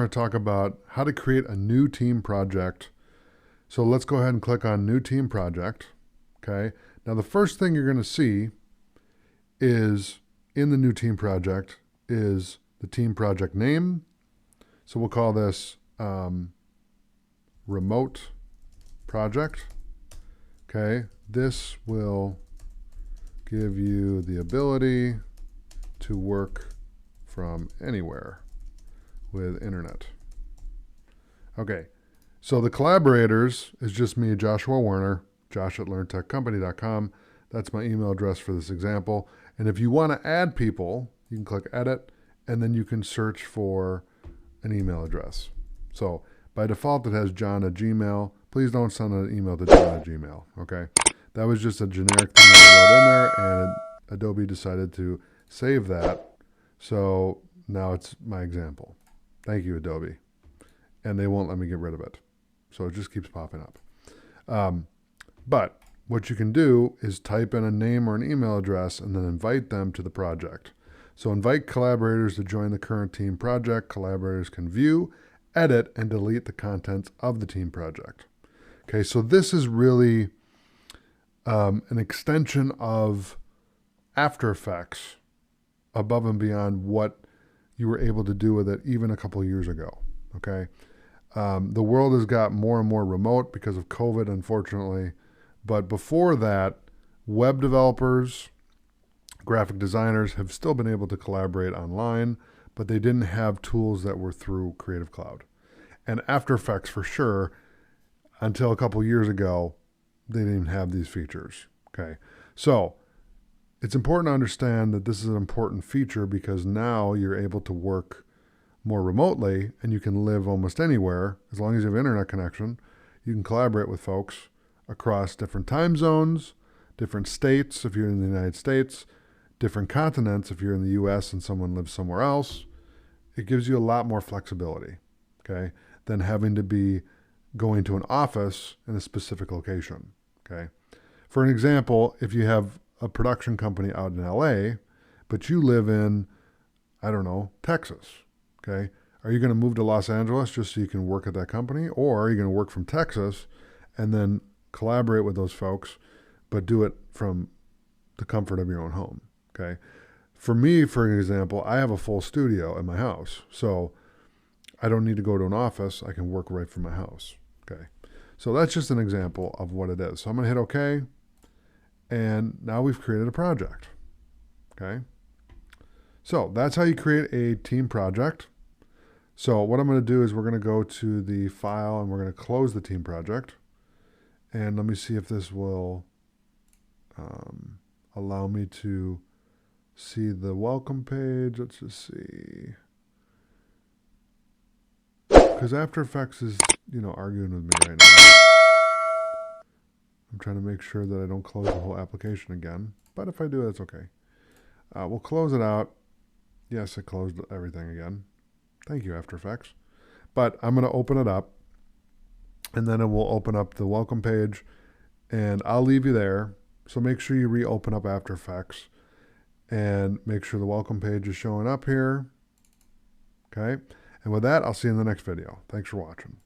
want to talk about how to create a new team project. So let's go ahead and click on New Team Project. Okay. Now the first thing you're going to see is in the New Team Project is the team project name. So we'll call this Remote Project. Okay. This will give you the ability to work from anywhere with internet. Okay, so the collaborators is just me, Joshua Werner, josh@learntechcompany.com. That's my email address for this example. And if you want to add people, you can click edit, and then you can search for an email address. So by default, it has john@gmail. Please don't send an email to john@gmail, okay? That was just a generic thing that I wrote in there, and Adobe decided to save that. So now it's my example. Thank you, Adobe. And they won't let me get rid of it. So it just keeps popping up. But what you can do is type in a name or an email address and then invite them to the project. So invite collaborators to join the current team project. Collaborators can view, edit, and delete the contents of the team project. Okay, so this is really an extension of AfterEffects above and beyond what you were able to do with it even a couple of years ago, okay? The world has got more and more remote because of COVID, unfortunately. But before that, web developers, graphic designers have still been able to collaborate online, but they didn't have tools that were through Creative Cloud. And After Effects, for sure, until a couple of years ago, they didn't even have these features, okay? So it's important to understand that this is an important feature because now you're able to work more remotely and you can live almost anywhere. As long as you have internet connection, you can collaborate with folks across different time zones, different states if you're in the United States, different continents if you're in the US and someone lives somewhere else. It gives you a lot more flexibility, okay, than having to be going to an office in a specific location, okay? For an example, if you have a production company out in LA, but you live in, I don't know, Texas, okay? Are you going to move to Los Angeles just so you can work at that company? Or are you going to work from Texas and then collaborate with those folks, but do it from the comfort of your own home, okay? For me, for example, I have a full studio in my house, so I don't need to go to an office. I can work right from my house, okay? So that's just an example of what it is. So I'm going to hit OK. And now we've created a project, okay? So that's how you create a team project. So what I'm going to do is we're going to go to the file and we're going to close the team project. And let me see if this will allow me to see the welcome page. Let's just see. Because After Effects is, arguing with me right now. I'm trying to make sure that I don't close the whole application again. But if I do, that's okay. We'll close it out. Yes, it closed everything again. Thank you, After Effects. But I'm going to open it up. And then it will open up the welcome page. And I'll leave you there. So make sure you reopen up After Effects. And make sure the welcome page is showing up here. Okay. And with that, I'll see you in the next video. Thanks for watching.